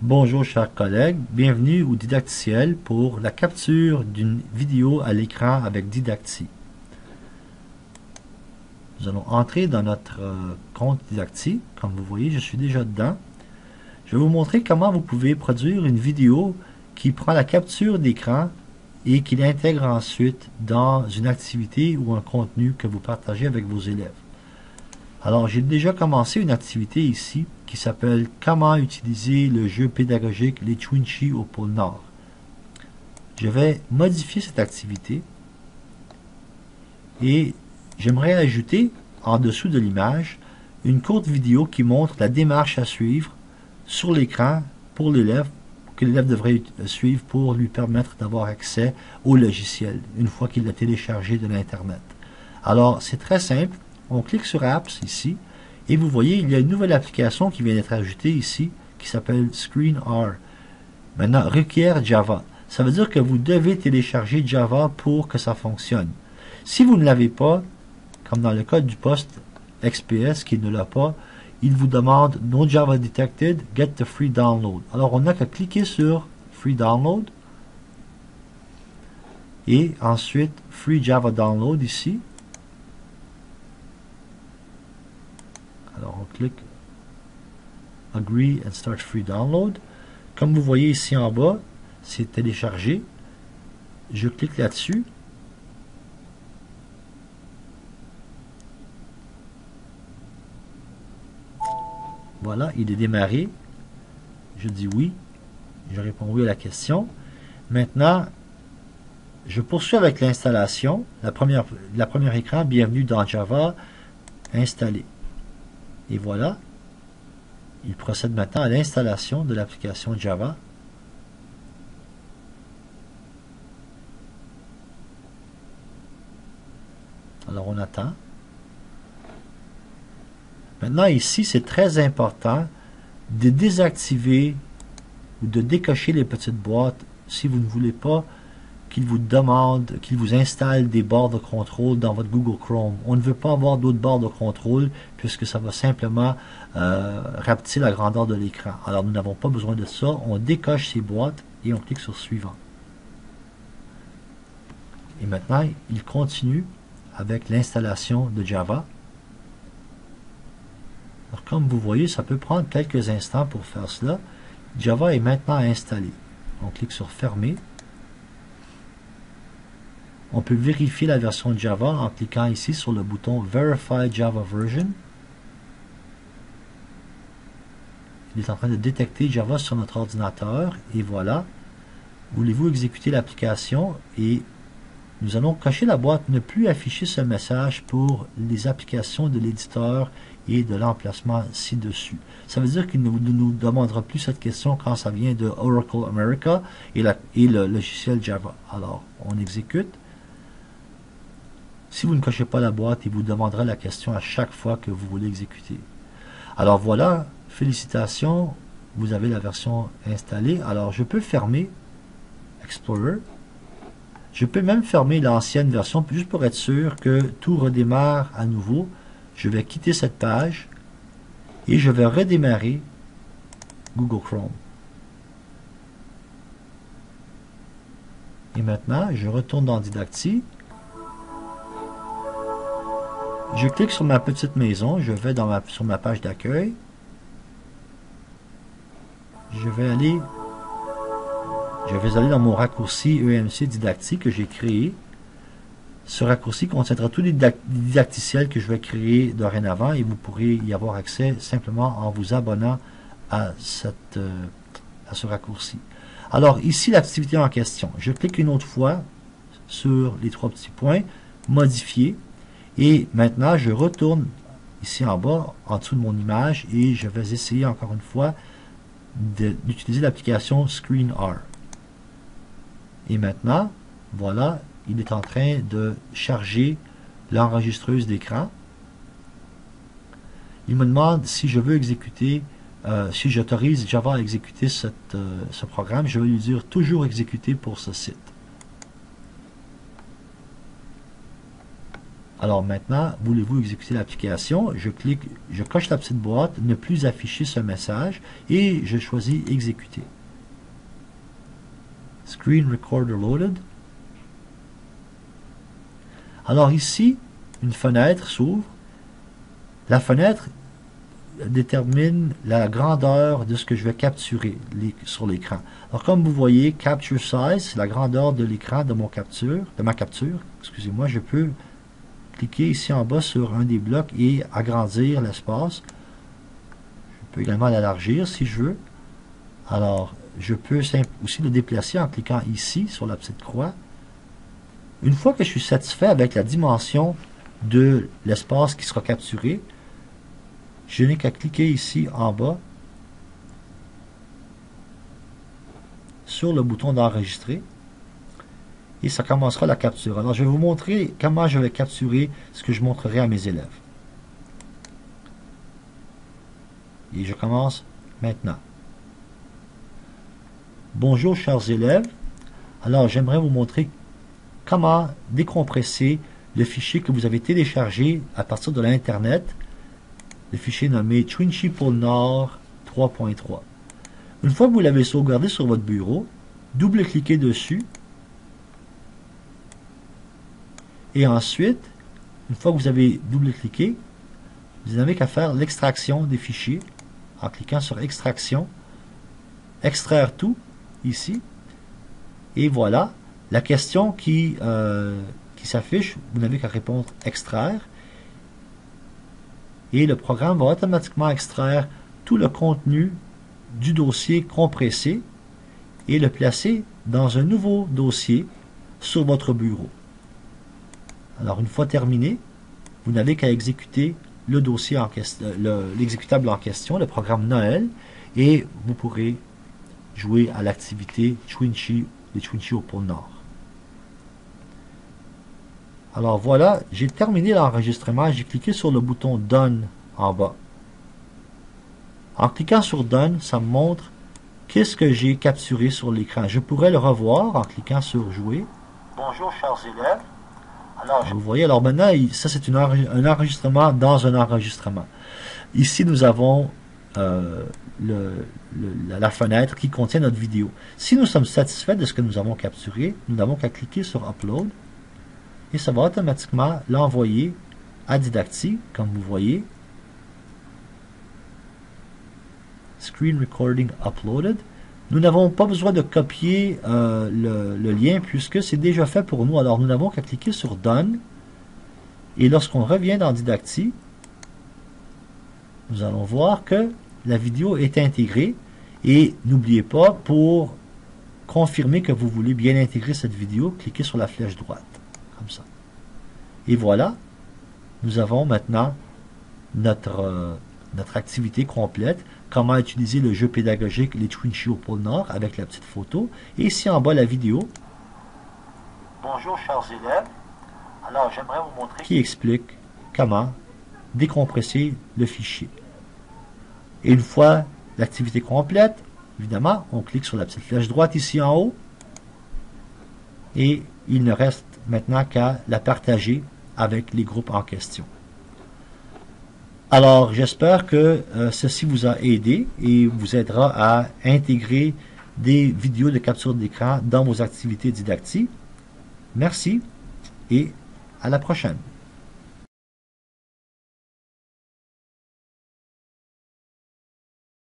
Bonjour chers collègues, bienvenue au Didacticiel pour la capture d'une vidéo à l'écran avec Didacti. Nous allons entrer dans notre compte Didacti. Comme vous voyez, je suis déjà dedans. Je vais vous montrer comment vous pouvez produire une vidéo qui prend la capture d'écran et qui l'intègre ensuite dans une activité ou un contenu que vous partagez avec vos élèves. Alors, j'ai déjà commencé une activité ici qui s'appelle « Comment utiliser le jeu pédagogique Les Twinchies au pôle Nord ». Je vais modifier cette activité et j'aimerais ajouter en dessous de l'image une courte vidéo qui montre la démarche à suivre sur l'écran pour l'élève, que l'élève devrait suivre pour lui permettre d'avoir accès au logiciel une fois qu'il l'a téléchargé de l'Internet. Alors, c'est très simple. On clique sur Apps ici et vous voyez, il y a une nouvelle application qui vient d'être ajoutée ici qui s'appelle ScreenR. Maintenant, requiert Java. Ça veut dire que vous devez télécharger Java pour que ça fonctionne. Si vous ne l'avez pas, comme dans le cas du poste XPS qui ne l'a pas, il vous demande No Java Detected, Get the Free Download. Alors, on n'a qu'à cliquer sur Free Download et ensuite Free Java Download ici. Alors, on clique Agree and Start Free Download. Comme vous voyez ici en bas, c'est téléchargé. Je clique là-dessus. Voilà, il est démarré. Je dis oui. Je réponds oui à la question. Maintenant, je poursuis avec l'installation. La première écran, bienvenue dans Java, installé. Et voilà, il procède maintenant à l'installation de l'application Java. Alors on attend. Maintenant ici, c'est très important de désactiver ou de décocher les petites boîtes si vous ne voulez pas qu'il vous demande, qu'il vous installe des barres de contrôle dans votre Google Chrome. On ne veut pas avoir d'autres barres de contrôle puisque ça va simplement rapetisser la grandeur de l'écran. Alors nous n'avons pas besoin de ça. On décoche ces boîtes et on clique sur suivant. Et maintenant, il continue avec l'installation de Java. Alors comme vous voyez, ça peut prendre quelques instants pour faire cela. Java est maintenant installé. On clique sur fermer. On peut vérifier la version de Java en cliquant ici sur le bouton Verify Java Version. Il est en train de détecter Java sur notre ordinateur et voilà. Voulez-vous exécuter l'application? Et nous allons cocher la boîte ne plus afficher ce message pour les applications de l'éditeur et de l'emplacement ci-dessus. Ça veut dire qu'il ne nous demandera plus cette question quand ça vient de Oracle America et le logiciel Java. Alors, on exécute. Si vous ne cochez pas la boîte, il vous demandera la question à chaque fois que vous voulez exécuter. Alors voilà, félicitations, vous avez la version installée. Alors je peux fermer Explorer. Je peux même fermer l'ancienne version, juste pour être sûr que tout redémarre à nouveau. Je vais quitter cette page et je vais redémarrer Google Chrome. Et maintenant, je retourne dans Didacti. Je clique sur ma petite maison, je vais sur ma page d'accueil. Je vais aller dans mon raccourci EMC Didacti que j'ai créé. Ce raccourci contiendra tous les didacticiels que je vais créer dorénavant et vous pourrez y avoir accès simplement en vous abonnant à ce raccourci. Alors ici, l'activité en question. Je clique une autre fois sur les trois petits points, modifier. Et maintenant, je retourne ici en bas, en dessous de mon image, et je vais essayer encore une fois d'utiliser l'application ScreenR. Et maintenant, voilà, il est en train de charger l'enregistreuse d'écran. Il me demande si je veux exécuter, si j'autorise Java à exécuter ce programme. Je vais lui dire toujours exécuter pour ce site. Alors maintenant, voulez-vous exécuter l'application? Je clique, je coche la petite boîte, ne plus afficher ce message et je choisis exécuter. Screen Recorder Loaded. Alors ici, une fenêtre s'ouvre. La fenêtre détermine la grandeur de ce que je vais capturer sur l'écran. Alors comme vous voyez, Capture Size, c'est la grandeur de l'écran de ma capture. Excusez-moi, je peux cliquer ici en bas sur un des blocs et agrandir l'espace. Je peux également l'élargir si je veux. Alors, je peux aussi le déplacer en cliquant ici sur la petite croix. Une fois que je suis satisfait avec la dimension de l'espace qui sera capturé, je n'ai qu'à cliquer ici en bas sur le bouton d'enregistrer et ça commencera la capture. Alors je vais vous montrer comment je vais capturer ce que je montrerai à mes élèves. Et je commence maintenant. Bonjour chers élèves, alors j'aimerais vous montrer comment décompresser le fichier que vous avez téléchargé à partir de l'Internet, le fichier nommé Twinchy Pôle Nord 3.3. Une fois que vous l'avez sauvegardé sur votre bureau, double-cliquez dessus et ensuite, une fois que vous avez double-cliqué, vous n'avez qu'à faire l'extraction des fichiers en cliquant sur Extraction, extraire tout ici et voilà, la question qui s'affiche, vous n'avez qu'à répondre extraire et le programme va automatiquement extraire tout le contenu du dossier compressé et le placer dans un nouveau dossier sur votre bureau. Alors une fois terminé, vous n'avez qu'à exécuter le dossier en question, l'exécutable en question, le programme Noël, et vous pourrez jouer à l'activité Twinchy, les Twinchy au pôle Nord. Alors voilà, j'ai terminé l'enregistrement, j'ai cliqué sur le bouton Done en bas. En cliquant sur Done, ça me montre qu'est-ce que j'ai capturé sur l'écran. Je pourrais le revoir en cliquant sur Jouer. Bonjour chers élèves. Alors, vous voyez, alors maintenant, ça c'est un enregistrement dans un enregistrement. Ici, nous avons la fenêtre qui contient notre vidéo. Si nous sommes satisfaits de ce que nous avons capturé, nous n'avons qu'à cliquer sur Upload et ça va automatiquement l'envoyer à Didacti, comme vous voyez. Screen Recording Uploaded. Nous n'avons pas besoin de copier le lien puisque c'est déjà fait pour nous. Alors nous n'avons qu'à cliquer sur Done et lorsqu'on revient dans Didacti, nous allons voir que la vidéo est intégrée et n'oubliez pas, pour confirmer que vous voulez bien intégrer cette vidéo, cliquez sur la flèche droite, comme ça. Et voilà, nous avons maintenant notre activité complète, comment utiliser le jeu pédagogique les Twinchy au pôle Nord avec la petite photo. Et ici en bas la vidéo. Bonjour chers élèves, alors j'aimerais vous montrer qui explique comment décompresser le fichier. Et une fois l'activité complète, évidemment, on clique sur la petite flèche droite ici en haut et il ne reste maintenant qu'à la partager avec les groupes en question. Alors, j'espère que ceci vous a aidé et vous aidera à intégrer des vidéos de capture d'écran dans vos activités didactiques. Merci et à la prochaine.